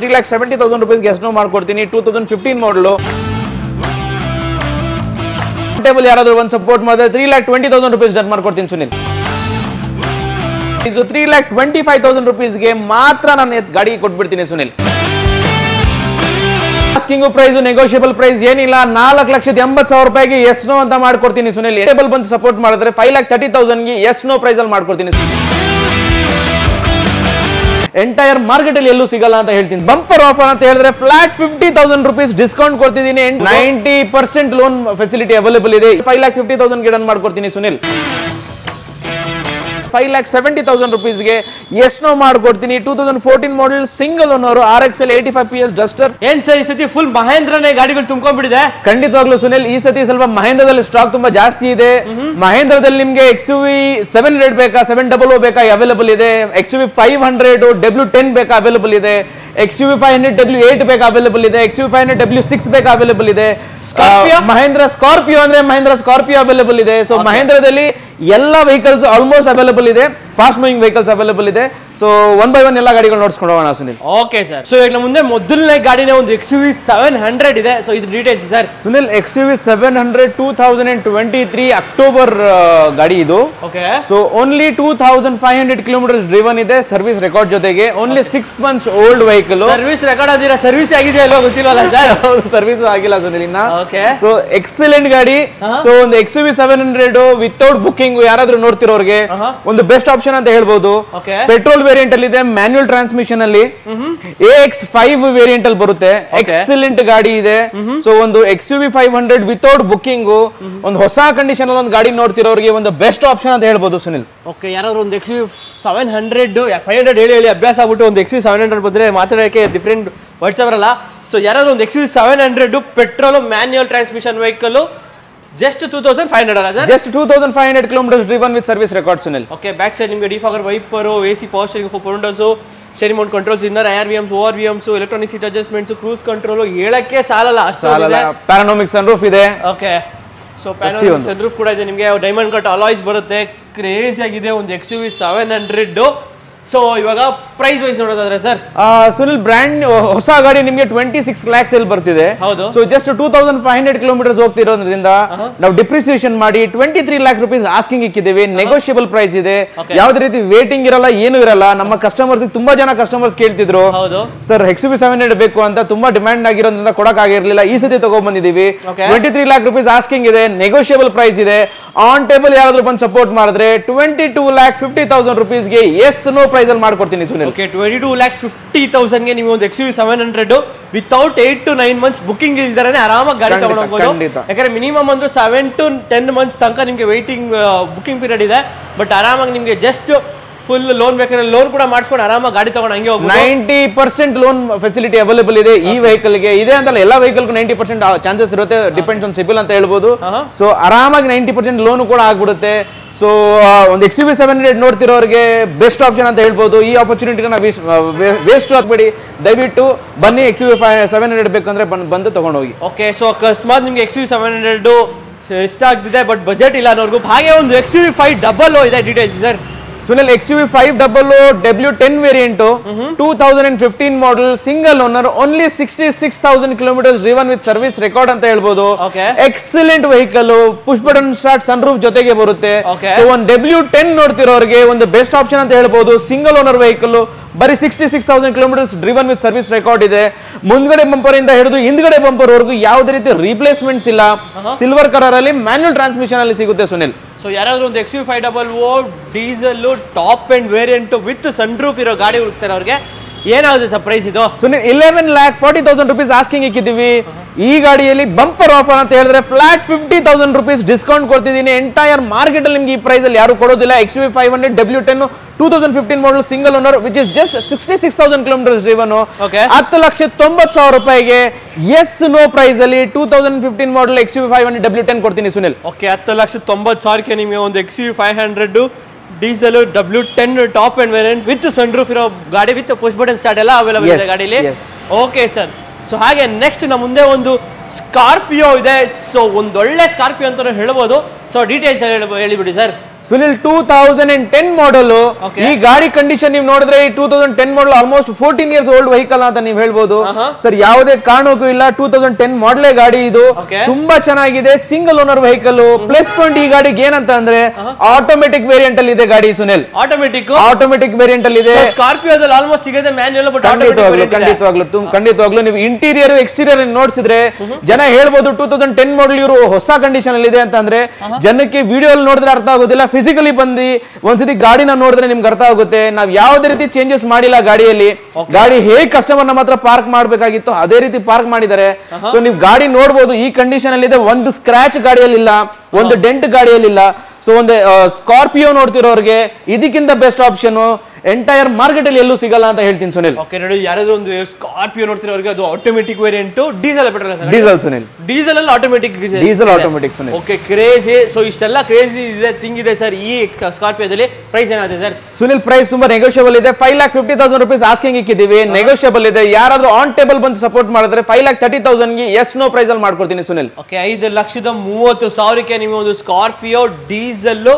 3,70,000 rupees ಗೆ ಎಸ್ನೋ ಮಾಡ್ಕೊಡ್ತೀನಿ 2015 ಮಾಡಲು ಟೇಬಲ್ ಯಾರಾದರೂ ಒಂದು ಸಪೋರ್ಟ್ ಮಾಡಿದ್ರೆ 3,20,000 rupees ಡನ್ ಮಾಡ್ಕೊಡ್ತೀನಿ ಸುನಿಲ್. ಇದು 3,25,000 rupees ಗೆ ಮಾತ್ರ ನಾನು ಗಾಡಿ ಕೊಟ್ಬಿಡ್ತೀನಿ Sunil. Asking price negotiable price ಏನಿಲ್ಲ, 4,80,000 ರೂಪಾಯಿಗೆ ಎಸ್ನೋ ಅಂತ ಮಾಡ್ಕೊಡ್ತೀನಿ ಸುನಿಲ್. ಟೇಬಲ್ ಬಂದು ಸಪೋರ್ಟ್ ಮಾಡಿದ್ರೆ 5,30,000 ಗೆ ಎಸ್ನೋ ಪ್ರೈಸ್ ಅಲ್ಲಿ ಮಾಡ್ಕೊಡ್ತೀನಿ. ಎಂಟೈರ್ ಮಾರ್ಕೆಟ್ ಅಲ್ಲಿ ಎಲ್ಲೂ ಸಿಗಲ್ಲ ಅಂತ ಹೇಳ್ತೀನಿ. ಬಂಪರ್ ಆಫರ್ ಅಂತ ಹೇಳಿದ್ರೆ ಫ್ಲಾಟ್ 50,000 rupees ಡಿಸ್ಕೌಂಟ್ ಕೊಡ್ತಿದ್ದೀನಿ. 90% ಲೋನ್ ಫೆಸಿಲಿಟಿ ಅವೈಲೇಬಲ್ ಇದೆ. 5,50,000 ಗೆ ಡನ್ ಮಾಡ್ಕೊಡ್ತೀನಿ ಸುನಿಲ್. 5,70,000 rupees ಗೆ ಎಸ್ನೋ ಮಾಡ್ಕೊಡ್ತೀನಿ. 2014 model single owner RXL 85 PS Duster. ಏನ್ ಸರ್ ಈ ಸತಿ ಫುಲ್ ಮಹೇಂದ್ರನೇ ಗಾಡಿಗಳು ತುಂಬಿಕೊಂಡಿದೆ? ಖಂಡಿತವಾಗ್ಲೂ ಸುನಿಲ್, ಈ ಸತಿ ಸ್ವಲ್ಪ ಮಹೇಂದ್ರದಲ್ಲಿ ಸ್ಟಾಕ್ ತುಂಬಾ ಜಾಸ್ತಿ ಇದೆ. ಮಹೇಂದ್ರದಲ್ಲಿ ನಿಮ್ಗೆ XUV 700 ಬೇಕಾ, 700 ಬೇಕಾ, ಅವೈಲೇಬಲ್ ಇದೆ. XUV 500 W10 ಬೇಕಾ, ಅವೈಲೇಬಲ್ ಇದೆ. XUV 500 W8 ಬೇಕಾ, ಅವೈಲೇಬಲ್ ಇದೆ. XUV 500 W6 ಬೇಕಾ, ಅವೈಲೇಬಲ್ ಇದೆ. ಮಹೇಂದ್ರ ಸ್ಕಾರ್ಪಿಯೋ ಅಂದ್ರೆ ಮಹೇಂದ್ರ ಸ್ಕಾರ್ಪಿಯೋ ಅವೈಲೇಬಲ್ ಇದೆ. ಸೊ ಮಹೇಂದ್ರದಲ್ಲಿ ಎಲ್ಲ ವೆಹಿಕಲ್ಸ್ ಆಲ್ಮೋಸ್ಟ್ ಅವೈಲೇಬಲ್ ಇದೆ. ಫಾಸ್ಟ್ ಮೂವಿಂಗ್ ವೆಹಿಕಲ್ಸ್ ಅವೈಲೇಬಲ್ ಇದೆ. ಸೊ ಒನ್ ಬೈ ಒನ್ ಎಲ್ಲ ಗಾಡಿಗಳು ನೋಡ್ಸ್ಕೊಂಡು ಹೋಗೋಣ ಸುನಿಲ್. Okay sir. ಸೊ ಈಗ ನಮ್ಮ ಮುಂದೆ ಮೊದಲನೇ ಗಾಡಿನೇ ಒಂದು XUV 700 ಇದೆ. ಸೊ ಇದು details sir. Sunil, XUV 700 2023 October ಗಾಡಿ ಇದು. Okay. So only 2,500 kilometres driven ಇದೆ ಸರ್ವಿಸ್ ರೆಕಾರ್ಡ್ ಜೊತೆಗೆ. Only 6 months old vehicle. Service record ಆದಿರಾ? ಸರ್ವಿಸ್ ಆಗಿದೆ ಅಲ್ವಾ ಗೊತ್ತಿಲ್ವಲ್ಲ ಸರ್? ಹೌದು, ಸರ್ವಿಸ್ ಆಗಿಲ್ಲ ಸುನಿಲ್ ಇನ್ನ. ಓಕೆ. ಸೊ ಎಕ್ಸಲೆಂಟ್ ಗಾಡಿ. ಸೊ ಒಂದು XUV 700 ವಿತೌಟ್ ಬುಕಿಂಗ್ ಯಾರಾದ್ರೂ ನೋಡ್ತಿರೋರಿಗೆ ಒಂದು ಬೆಸ್ಟ್ ಆಪ್ಷನ್ ಅಂತ ಹೇಳ್ಬೋದು. ಪೆಟ್ರೋಲ್ ವೇರಿಯಂಟ್ ಅಲ್ಲಿ ಇದೆ, ಮ್ಯಾನ್ಯುಯಲ್ ಟ್ರಾನ್ಸ್ಮಿಷನ್ ಅಲ್ಲಿ. AX5 ವೇರಿಯಂಟ್ ಅಲ್ಲಿ ಬರುತ್ತೆ. ಎಕ್ಸಲೆಂಟ್ ಗಾಡಿ ಇದೆ. ಸೊ ಒಂದು XUV 500 ವಿತೌಟ್ ಬುಕಿಂಗ್ ಒಂದು ಹೊಸ ಕಂಡೀಷನ್ ಅಲ್ಲಿ ಒಂದು ಗಾಡಿ ನೋಡ್ತಿರೋರಿಗೆ ಒಂದು ಬೆಸ್ಟ್ ಆಪ್ಷನ್ ಅಂತ ಹೇಳ್ಬೋದು ಸುನಿಲ್. ಓಕೆ. ಯಾರಾದ್ರೂ ಒಂದು XUV 700 500 ಹೇಳಿ ಅಭ್ಯಾಸ ಆಗ್ಬಿಟ್ಟು ಒಂದು XUV 700 ಬಂದ್ರೆ ಮಾತಾಡೋಕೆ ಡಿಫ್ರೆಂಟ್ ವರ್ಡ್ಸ್ ಅವರಲ್ಲ. ಸೊ ಯಾರಾದ್ರೂ ಒಂದು XUV 700 petrol manual transmission vehicle just 2,500 ಅಲ್ಲ ಸರ್? Just 2,500 kilometres driven with service record Sunil. Okay. Back side ನಿಮಗೆ defogger wiper, AC power steering, 4 windows, steering mount controls, inner ARVMs, ORVMs, electronic seat adjustments, cruise control ಹೇಳಕ್ಕೆ ಸಾಲಲ್ಲ ಅಷ್ಟೊಂದಿದೆ. Panoramic sunroof ಇದೆ. Okay. So panoramic sunroof ಕೂಡ ಇದೆ ನಿಮಗೆ. Diamond cut alloys ಬರುತ್ತೆ. Crazy ಆಗಿದೆ ಒಂದು XUV 700. ಸೊ ಇವಾಗ ಪ್ರೈಸ್ ವೈಸ್ ನೋಡೋದಾದ್ರೆ ಸರ್ ಸುನಿಲ್, ಬ್ರ್ಯಾಂಡ್ ಹೊಸ ಗಾಡಿ ನಿಮಗೆ 26 lakhs ಅಲ್ಲಿ ಬರ್ತಿದೆ. ಹೌದು. ಸೊ ಜಸ್ಟ್ 2,500 ಕಿಲೋಮೀಟರ್ಸ್ ಹೋಗ್ತಿರೋದ್ರಿಂದ ನಾವು ಡಿಪ್ರಿಸಿಯೇಷನ್ ಮಾಡಿ 23 lakh rupees ಆಸ್ಕಿಂಗ್ ಇಕ್ಕಿದ್ದೀವಿ. ನೆಗೋಷಿಯಬಲ್ ಪ್ರೈಸ್ ಇದೆ. ಯಾವ್ದೇ ರೀತಿ ವೇಟಿಂಗ್ ಇರಲ್ಲ, ಏನು ಇರಲ್ಲ. ನಮ್ಮ ಕಸ್ಟಮರ್ಸ್ ತುಂಬಾ ಜನ ಕಸ್ಟಮರ್ಸ್ ಕೇಳ್ತಿದ್ರು ಸರ್ XUV 700 ಬೇಕು ಅಂತ, ತುಂಬಾ ಡಿಮ್ಯಾಂಡ್ ಆಗಿರೋದ್ರಿಂದ ಕೊಡಕ್ ಆಗಿರ್ಲಿಲ್ಲ. ಈ ಸತಿ ತಗೊಂಡ್ ಬಂದಿದ್ದೀವಿ. 23 lakh rupees ಆಸ್ಕಿಂಗ್ ಇದೆ, ನೆಗೋಷಿಯಬಲ್ ಪ್ರೈಸ್ ಇದೆ. ಆನ್ ಟೇಬಲ್ ಯಾರಾದ್ರೂ ಬಂದು ಸಪೋರ್ಟ್ ಮಾಡಿದ್ರೆ 22,50,000 rupees ಗೆ ಎಸ್ ನೋ ಪ್ರೈಸ್ ಅಲ್ಲಿ ಮಾಡ್ಕೊಡ್ತೀನಿ ಸುನಿಲ್. ಓಕೆ. 22,50,000 ಗೆ ನೀವು ಒಂದು XUV 700 ವಿತೌಟ್ 8 to 9 months ಬುಕಿಂಗ್ ಇಲ್ದಾರೆ ಆರಾಮಾಗಿ ಗಾಡಿ ತಗೊಂಡು ಹೋಗ್ಬೋದು. ಯಾಕಂದ್ರೆ ಮಿನಿಮಮ್ ಅಂದ್ರೆ 7 to 10 months ತನಕ ನಿಮಗೆ ವೇಟಿಂಗ್ ಬುಕಿಂಗ್ ಪೀರಿಯಡ್ ಇದೆ. ಬಟ್ ಆರಾಮಾಗಿ ನಿಮಗೆ ಜಸ್ಟ್ ಫುಲ್ ಲೋನ್ ಬೇಕಾದ್ರೆ ಲೋನ್ ಕೂಡ ಮಾಡಿಸ್ಕೊಂಡು ಆರಾಮಾಗಿ ಗಾಡಿ ತಗೊಂಡು ಹಂಗೆ ಹೋಗ್ಬೋದು. 90% ಲೋನ್ ಫೆಸಿಲಿಟಿ ಅವೈಲೇಬಲ್ ಇದೆ ಈ ವೆಹಿಕಲ್ ಗೆ. ಇದೆ ಅಂತಲ್ಲ, ಎಲ್ಲ ವೆಹಿಕಲ್ಗೂ 90% ಚಾನ್ಸಸ್ ಇರುತ್ತೆ. ಡಿಪೆಂಡ್ಸ್ ಆನ್ ಸಿಬಿಲ್ ಅಂತ ಹೇಳ್ಬೋದು. ಸೊ ಆರಾಮಾಗಿ 90% ಲೋನ್ ಕೂಡ ಆಗ್ಬಿಡುತ್ತೆ. ಸೊ ಒಂದು XUV 700 ನೋಡ್ತಿರೋರಿಗೆ ಬೆಸ್ಟ್ ಆಪ್ಷನ್ ಅಂತ ಹೇಳ್ಬೋದು. ಈ ಆಪರ್ಚುನಿಟಿನ ವೇಸ್ಟ್ ಆಗ್ಬೇಡಿ, ದಯವಿಟ್ಟು ಬನ್ನಿ. XUV 700 ಬೇಕಂದ್ರೆ ಬಂದು ತಗೊಂಡು ಹೋಗಿ. ಓಕೆ. ಸೊ ಅಕಸ್ಮಾತ್ ನಿಮ್ಗೆ XUV 700 ಇಷ್ಟ ಆಗ್ತಿದೆ ಬಟ್ ಬಜೆಟ್ ಇಲ್ಲ ಅನ್ನೋರ್ಗು ಹಾಗೆ ಒಂದು XUV 500 ಇದೆ. Details sir. Sunil, XUV 500 W10 variant 2015 model single owner, only 66,000 kilometres driven with service record ಅಂತ ಹೇಳ್ಬೋದು. Excellent vehicle, push button start, sun roof ಜೊತೆಗೆ ಬರುತ್ತೆ. ಒಂದು W10 ನೋಡ್ತಿರೋರಿಗೆ ಒಂದು ಬೆಸ್ಟ್ ಆಪ್ಷನ್ ಅಂತ ಹೇಳ್ಬೋದು. ಸಿಂಗಲ್ ಓನರ್ ವೆಹಿಕಲ್, ಬರೀ 66,000 kilometres driven with service record ಇದೆ. ಮುಂದ್ಗಡೆ ಬಂಪರ್ ಇಂದ ಹಿಡಿದು ಹಿಂದ್ಗಡೆ ಬಂಪರ್ ವರೆಗೂ ಯಾವುದೇ ರೀತಿ ರೀಪ್ಲೇಸ್ಮೆಂಟ್ಸ್ ಇಲ್ಲ. ಸಿಲ್ವರ್ ಕಲರ್ ಅಲ್ಲಿ ಮ್ಯಾನ್ಯುಯಲ್ ಟ್ರಾನ್ಸ್ಮಿಷನ್ ಅಲ್ಲಿ ಸಿಗುತ್ತೆ ಸುನಿಲ್. ಸೊ ಯಾರಾದ್ರೂ ಒಂದು XUV 500 diesel top and variant with sunroof ಇರೋ ಗಾಡಿ ಹುಡುಕ್ತಾರೆ ಅವ್ರಿಗೆ ಏನಾಗುತ್ತೆ ಸರ್ ಪ್ರೈಸ್ ಇದು? ಸುನಿಲ್, 11,40,000 rupees ಆಸ್ಕಿಂಗ್ ಇಕ್ಕಿದ್ದೀವಿ. ಈ ಗಾಡಿಯಲ್ಲಿ ಬಂಪರ್ ಆಫರ್ ಅಂತ ಹೇಳಿದ್ರೆ ಫ್ಲಾಟ್ 50,000 rupees ಡಿಸ್ಕೌಂಟ್ ಕೊಡ್ತಿದ್ದೀನಿ. ಎಂಟೈರ್ ಮಾರ್ಕೆಟ್ ಅಲ್ಲಿ ನಿಮ್ಗೆ ಈ ಪ್ರೈಸ್ ಅಲ್ಲಿ ಯಾರು ಕೊಡೋದಿಲ್ಲ. XUV 500 W10 2015 model single owner which is just 66,000 kilometres driven, 10,90,000 ರೂಪಾಯಿಗೆ ಎಸ್ ನೋ ಪ್ರೈಸ್ ಅಲ್ಲಿ 2015 ಮಾಡಲ್ XUV 500 W10 ಕೊಡ್ತೀನಿ ಸುನಿಲ್. ಓಕೆ. 10,90,000ಕ್ಕೆ ನಿಮಗೆ ಒಂದು XUV 500 diesel W10 top and variant with sunroof ಇರೋ ಗಾಡಿ ವಿತ್ ಪುಷ್ ಬಟನ್ ಸ್ಟಾರ್ಟ್ ಎಲ್ಲ ಅವೈಲೇಬಲ್ ಇದೆ ಗಾಡಿಲಿ. Okay sir. ಸೊ ಹಾಗೆ ನೆಕ್ಸ್ಟ್ ನಮ್ಮ ಮುಂದೆ ಒಂದು ಸ್ಕಾರ್ಪಿಯೋ ಇದೆ. ಸೊ ಒಂದೊಳ್ಳೆ ಸ್ಕಾರ್ಪಿಯೋ ಅಂತ ಹೇಳ್ಬೋದು. ಸೊ ಡೀಟೇಲ್ಸ್ ಹೇಳಿಬಿಡಿ ಸರ್. ಸುನಿಲ್ 2010 ಮಾಡಲ್. ಈ ಗಾಡಿ ಕಂಡೀಷನ್ ನೀವು ನೋಡಿದ್ರೆ ಈ 2010 model almost 14 years old vehicle ಅಂತ ನೀವು ಹೇಳ್ಬೋದು ಸರ್. ಯಾವುದೇ ಕಾರಣಕ್ಕೂ ಇಲ್ಲ, 2010 ಮಾಡಲೇ ಗಾಡಿ ಇದು. ತುಂಬಾ ಚೆನ್ನಾಗಿದೆ, single owner vehicle. Plus point ಈ ಗಾಡಿಗೆ ಏನಂತ ಅಂದ್ರೆ ಆಟೋಮೆಟಿಕ್ ವೇರಿಯಂಟ್ ಅಲ್ಲಿ ಇದೆ ಗಾಡಿ ಸುನಿಲ್. ಆಟೋಮೆಟಿಕ್ ವೇರಿಯಂಟ್ ಅಲ್ಲಿ ಇದೆ. ಸ್ಕಾರ್ಪಿಯೋದಲ್ಲಿ ಆಲ್ಮೋಸ್ಟ್ ಸಿಗುತ್ತೆ ಮ್ಯಾನ್ಯುಯಲ್, ಬಟ್ ಖಂಡಿತವಾಗ್ಲೂ ನೀವು ಇಂಟೀರಿಯರ್ ಎಕ್ಸ್ಟೀರಿಯರ್ ನೋಡ್ಸಿದ್ರೆ ಜನ ಹೇಳ್ಬೋದು 2010 ಮಾಡಲ್ ಇವರು ಹೊಸ ಕಂಡೀಷನ್ ಅಲ್ಲಿ ಇದೆ ಅಂತ. ಅಂದ್ರೆ ಜನಕ್ಕೆ ವಿಡಿಯೋ ಅಲ್ಲಿ ನೋಡಿದ್ರೆ ಅರ್ಥ ಆಗೋದಿಲ್ಲ, ಫಿಸಿಕಲಿ ಬಂದು ಒಂದ್ಸತಿ ಗಾಡಿನ ನೋಡಿದ್ರೆ ನಿಮ್ಗೆ ಅರ್ಥ ಆಗುತ್ತೆ. ನಾವ್ ಯಾವುದೇ ರೀತಿ ಚೇಂಜಸ್ ಮಾಡಿಲ್ಲ ಗಾಡಿಯಲ್ಲಿ. ಗಾಡಿ ಹೇಗೆ ಕಸ್ಟಮರ್ ನ ಮಾತ್ರ ಪಾರ್ಕ್ ಮಾಡ್ಬೇಕಾಗಿತ್ತು ಅದೇ ರೀತಿ ಪಾರ್ಕ್ ಮಾಡಿದ್ದಾರೆ. ಸೊ ನೀವು ಗಾಡಿ ನೋಡಬಹುದು ಈ ಕಂಡೀಷನ್ ಅಲ್ಲಿ ಇದೆ. ಒಂದು ಸ್ಕ್ರಾಚ್ ಗಾಡಿಯಲ್ಲಿ ಇಲ್ಲ, ಒಂದು ಡೆಂಟ್ ಗಾಡಿಯಲ್ಲಿ ಇಲ್ಲ. ಸೊ ಒಂದು ಸ್ಕಾರ್ಪಿಯೋ ನೋಡ್ತಿರೋರಿಗೆ ಇದಕ್ಕಿಂತ ಬೆಸ್ಟ್ ಆಪ್ಷನ್ ಎಂಟೈರ್ ಮಾರ್ಕೆಟ್ ಅಲ್ಲಿ ಎಲ್ಲೂ ಸಿಗಲ್ಲ ಅಂತ ಹೇಳ್ತೀನಿ ಸುನಿಲ್. ಓಕೆ ನೋಡಿ, ಯಾರಾದ್ರೂ ಒಂದು ಸ್ಕಾರ್ಪಿಯೋ ನೋಡ್ತಿರೋರಿಗೆ ಅದು automatic variant, diesel petrol? Diesel Sunil. Diesel ಅಲ್ಲಿ automatic, diesel automatic Sunil. Okay, crazy. So ಇಷ್ಟೆಲ್ಲ ಕ್ರೇಜಿ ಇದೆ ಥಿಂಗ್ ಇದೆ ಸರ್ ಈ ಸ್ಕಾರ್ಪಿಯೋದಲ್ಲಿ. ಪ್ರೈಸ್ ಏನಾಗಿದೆ ಸರ್? ಸುನಿಲ್ ಪ್ರೈಸ್ ತುಂಬಾ ನೆಗೋಷಿಯಬಲ್ ಇದೆ. 5,50,000 ರೂಪೀಸ್ ಆಸ್ಕಿಂಗ್ ಇಕ್ಕಿದೀವಿ, ನೆಗೋಷಿಯಬಲ್ ಇದೆ. ಯಾರಾದ್ರೂ ಆನ್ ಟೇಬಲ್ ಬಂದು ಸಪೋರ್ಟ್ ಮಾಡಿದ್ರೆ 5,30,000 ಗೆ ಎಸ್ ನೋ ಪ್ರೈಸ್ ಅಲ್ಲಿ ಮಾಡ್ಕೊಡ್ತೀನಿ ಸುನಿಲ್. ಓಕೆ, 5,30,000 ನೀವು ಒಂದು ಸ್ಕಾರ್ಪಿಯೋ ಡೀಸೆಲ್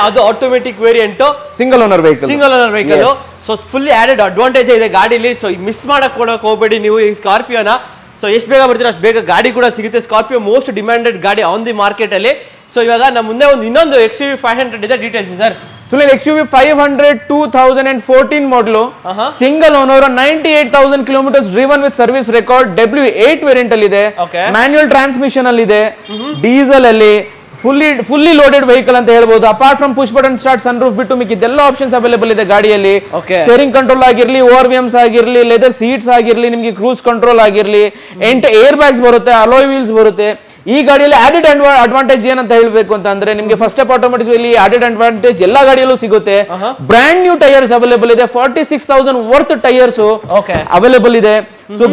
ಅದು automatic variant, single owner vehicle. So fully added advantage ಇದೆ ಗಾಡಿಲಿ. ಸೊ ಮಿಸ್ ಮಾಡಕ್ ಕೊಡಕ್ ಹೋಗ್ಬೇಡಿ ನೀವು ಈ ಸ್ಕಾರ್ಪಿಯೋನ. ಸೊ ಎಷ್ಟು ಬೇಗ ಬರ್ತೀರಾ ಅಷ್ಟು ಬೇಗ ಗಾಡಿ ಕೂಡ ಸಿಗುತ್ತೆ. ಸ್ಕಾರ್ಪಿಯೋ ಮೋಸ್ಟ್ ಡಿಮ್ಯಾಂಡೆಡ್ ಗಾಡಿ ಆನ್ ದಿ ಮಾರ್ಕೆಟ್ ಅಲ್ಲಿ. ಸೊ ಇವಾಗ ನಮ್ಮ ಮುಂದೆ ಇನ್ನೊಂದು XUV 500 ಇದೆ, details sir. Sunil XUV 500 2014 model, single owner, 98,000 kilometres driven with service record, W8 variant ಅಲ್ಲಿ ಇದೆ, ಮ್ಯಾನ್ಯುಯಲ್ ಟ್ರಾನ್ಸ್ಮಿಷನ್ ಅಲ್ಲಿ ಇದೆ, ಡೀಸೆಲ್ ಅಲ್ಲಿ, ಫುಲ್ಲಿ ಲೋಡೆಡ್ ವೆಹಿಕಲ್ ಅಂತ ಹೇಳ್ಬೋದು. Apart from push button start, sun roof ಬಿಟ್ಟು ಮಿಕ್ಕಿದ್ದೆಲ್ಲ ಆಪ್ಷನ್ಸ್ ಅವೈಲೇಬಲ್ ಇದೆ ಗಾಡಿಯಲ್ಲಿ. ಸ್ಟೇರಿಂಗ್ ಕಂಟ್ರೋಲ್ ಆಗಿರ್ಲಿ, ORVMs ಆಗಿರ್ಲಿ, ಲೆದರ್ ಸೀಟ್ಸ್ ಆಗಿರ್ಲಿ, ನಿಮಗೆ ಕ್ರೂಸ್ ಕಂಟ್ರೋಲ್ ಆಗಿರ್ಲಿ, 8 ಏರ್ ಬ್ಯಾಗ್ಸ್ ಬರುತ್ತೆ, ಅಲಾಯ್ ವೀಲ್ಸ್ ಬರುತ್ತೆ. ಈ ಗಾಡಿಯಲ್ಲಿ ಆಡೆಡ್ ಅಡ್ವಾಂಟೇಜ್ ಏನಂತ ಹೇಳ್ಬೇಕು ಅಂತ ಅಂದ್ರೆ ನಿಮಗೆ first step automatic added advantage ಎಲ್ಲಾ ಗಾಡಿಯಲ್ಲೂ ಸಿಗುತ್ತೆ. ಬ್ರ್ಯಾಂಡ್ ನ್ಯೂ ಟೈರ್ಸ್ ಅವೈಲೇಬಲ್ ಇದೆ, 46,000 ವರ್ತ್ ಟೈರ್ಸ್ ಅವೈಲೇಬಲ್ ಇದೆ. ಸೊ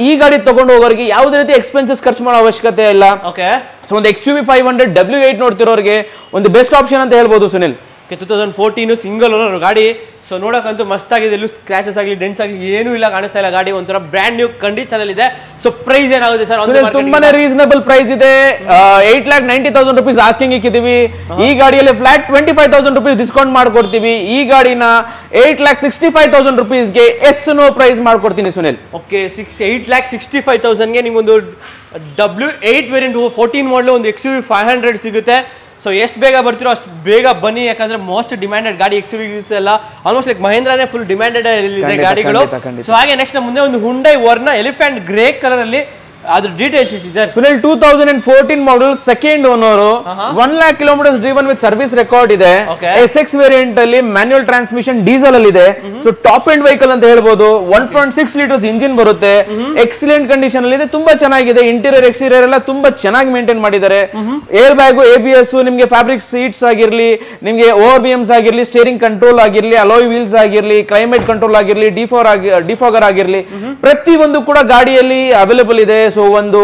ಈ ಗಾಡಿ ತಗೊಂಡು ಹೋಗೋರಿಗೆ ಯಾವುದೇ ರೀತಿ ಎಕ್ಸ್ಪೆನ್ಸಸ್ ಖರ್ಚು ಮಾಡೋ ಅವಶ್ಯಕತೆ ಇಲ್ಲ. ಒಂದು XUV 500 W8 ನೋಡ್ತಿರೋರಿಗೆ ಒಂದು ಬೆಸ್ಟ್ ಆಪ್ಷನ್ ಅಂತ ಹೇಳ್ಬೋದು ಸುನಿಲ್. 2014 ಸಿಂಗಲ್ ಓನರ್ ಗಾಡಿ. ಸೊ ನೋಡಕ್ಕಂತೂ ಮಸ್ತ್ ಆಗಿದೆ, ಎಲ್ಲೂ ಸ್ಕ್ರಾಚಸ್ ಆಗಲಿ ಡೆನ್ಸ್ ಆಗಲಿ ಏನೂ ಇಲ್ಲ, ಕಾಣಿಸ್ತಾ ಇಲ್ಲ. ಗಾಡಿ ಒಂಥರ ಬ್ರ್ಯಾಂಡ್ ನ್ಯೂ ಕಂಡೀಷನ್ ಅಲ್ಲಿ ಇದೆ. ಸೊ ಪ್ರೈಸ್ ಏನಾಗುತ್ತೆ ಸರ್? ತುಂಬಾನೇ ರೀಸನಬಲ್ ಪ್ರೈಸ್ ಇದೆ. 8,90,000 ರೂಪೀಸ್ ಆಸ್ಕಿಂಗ್ ಇಕ್ಕಿದೀವಿ. ಈ ಗಾಡಿಯಲ್ಲಿ ಫ್ಲಾಟ್ 25,000 ರೂಪೀಸ್ ಡಿಸ್ಕೌಂಟ್ ಮಾಡ್ಕೊಡ್ತೀವಿ. ಈ ಗಾಡಿನ 8,65,000 ರೂಪೀಸ್ಗೆ ಎಸ್ ನೋ ಪ್ರೈಸ್ ಮಾಡ್ಕೊಡ್ತೀನಿ ಸುನಿಲ್. ಓಕೆ, 8,65,000ಗೆ ನಿಮ್ಗೊಂದು W8 ವೇರಿಯಂಟ್ 14 ಮಾಡಲು ಒಂದು XUV 500 ಸಿಗುತ್ತೆ. ಸೊ ಎಷ್ಟು ಬೇಗ ಬರ್ತಿರೋ ಅಷ್ಟು ಬೇಗ ಬನ್ನಿ, ಯಾಕಂದ್ರೆ ಮೋಸ್ಟ್ ಡಿಮ್ಯಾಂಡೆಡ್ ಗಾಡಿ XUVs ಎಲ್ಲ ಆಲ್ಮೋಸ್ಟ್ ಲೈಕ್ ಮಹೇಂದ್ರನೇ ಫುಲ್ ಡಿಮ್ಯಾಂಡೆಡ್ ಇದೆ ಗಾಡಿಗಳು. ಸೊ ಹಾಗೆ ನೆಕ್ಸ್ಟ್ ಮುಂದೆ ಒಂದು Hyundai Verna elephant grey colour ಅಲ್ಲಿ, ಅದ್ರ ಡೀಟೇಲ್ಸ್ ಇದೆ sir. Sunil 2014 model, second owner, 1 lakh kilometres driven with service record ಇದೆ. SX ವೇರಿಯಂಟ್ ಅಲ್ಲಿ ಮ್ಯಾನ್ಯುಯಲ್ ಟ್ರಾನ್ಸ್ಮಿಷನ್, ಡೀಸೆಲ್ ಅಲ್ಲಿ ಇದೆ. ಸೊ ಟಾಪ್ ಎಂಡ್ ವೆಹಿಕಲ್ ಅಂತ ಹೇಳ್ಬೋದು. 1.6 ಲೀಟರ್ಸ್ ಇಂಜಿನ್ ಬರುತ್ತೆ, ಎಕ್ಸಲೆಂಟ್ ಕಂಡೀಷನ್ ಅಲ್ಲಿ ಇದೆ, ತುಂಬಾ ಚೆನ್ನಾಗಿದೆ. ಇಂಟೀರಿಯರ್ ಎಕ್ಸ್ಟೀರಿಯರ್ ಎಲ್ಲ ತುಂಬಾ ಚೆನ್ನಾಗಿ ಮೇಂಟೈನ್ ಮಾಡಿದ್ದಾರೆ. ಏರ್ ಬ್ಯಾಗ್, ABS, ನಿಮಗೆ ಫ್ಯಾಬ್ರಿಕ್ ಸೀಟ್ಸ್ ಆಗಿರ್ಲಿ, ನಿಮಗೆ ORVMs ಆಗಿರ್ಲಿ, ಸ್ಟೇರಿಂಗ್ ಕಂಟ್ರೋಲ್ ಆಗಿರ್ಲಿ, ಅಲಾಯ್ ವೀಲ್ಸ್ ಆಗಿರ್ಲಿ, ಕ್ಲೈಮೇಟ್ ಕಂಟ್ರೋಲ್ ಆಗಿರ್ಲಿ, ಡಿಫಾಗರ್ ಆಗಿರ್ಲಿ, ಪ್ರತಿ ಒಂದು ಕೂಡ ಗಾಡಿಯಲ್ಲಿ ಅವೈಲೇಬಲ್ ಇದೆ. ಸೊ ಒಂದು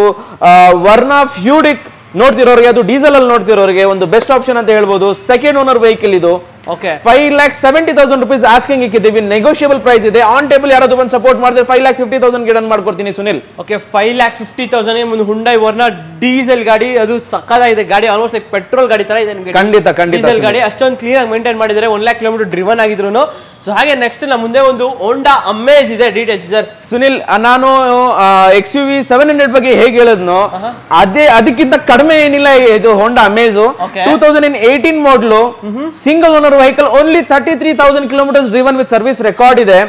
ವರ್ನಾ ಫ್ಯೂಡಿಕ್ ನೋಡ್ತಿರೋರಿಗೆ, ಅದು ಡೀಸೆಲ್ ಅಲ್ಲಿ ನೋಡ್ತಿರೋರಿಗೆ ಒಂದು ಬೆಸ್ಟ್ ಆಪ್ಷನ್ ಅಂತ ಹೇಳ್ಬೋದು. ಸೆಕೆಂಡ್ ಓನರ್ ವೆಹಿಕಲ್ ಇದು. 5,70,000 ರೂಪೀಸ್ ಆಸ್ಕಿಂಗ್ ಇಕ್ಕಿದ್ದೀವಿ, ನೆಗೋಷಿಯಬಲ್ ಪ್ರೈಸ್ ಇದೆ. ಆನ್ ಟೇಬಲ್ ಯಾರಾದ್ರೂ ಬಂದು ಸಪೋರ್ಟ್ ಮಾಡಿದ್ರೆ 5,50,000 ಗೆ ಡನ್ ಮಾಡ್ಕೊಡ್ತೀನಿ ಸುನಿಲ್. ಓಕೆ, 5,50,000 ಒಂದು ಹುಂಡೈ ವರ್ನಾ ಡೀಸೆಲ್ ಗಾಡಿ, ಅದು ಸಕ್ಕತ್ತಾಗಿದೆ ಗಾಡಿ, ಆಲ್ಮೋಸ್ಟ್ ಲೈಕ್ ಪೆಟ್ರೋಲ್ ಗಾಡಿ ತರ ಇದೆ. ಖಂಡಿತ ಡೀಸೆಲ್ ಗಾಡಿ ಅಷ್ಟೊಂದು ಕ್ಲೀನ್ ಆಗಿ ಮೇಂಟೈನ್ ಮಾಡಿದ್ದಾರೆ, 1 lakh ಕಿಲೋಮೀಟರ್ ಡ್ರಿವನ್ ಆಗಿದ್ರು. ಸೊ ಹಾಗೆ ನೆಕ್ಸ್ಟ್ ನಮ್ಮ ಮುಂದೆ ಒಂದು ಹೋಂಡಾ ಅಮೇಜ್ ಇದೆ, ಡೀಟೇಲ್ಸ್ ಸರ್. ಸುನಿಲ್, ನಾನು XUV 700 ಬಗ್ಗೆ ಹೇಗೆ ಹೇಳಿದ್ನೋ ಅದಕ್ಕಿಂತ ಕಡಿಮೆ ಏನಿಲ್ಲ ಇದು ಹೋಂಡಾ Amaze. 2018 model, single owner vehicle, only 33,000 kilometres driven with service record ಇದೆ.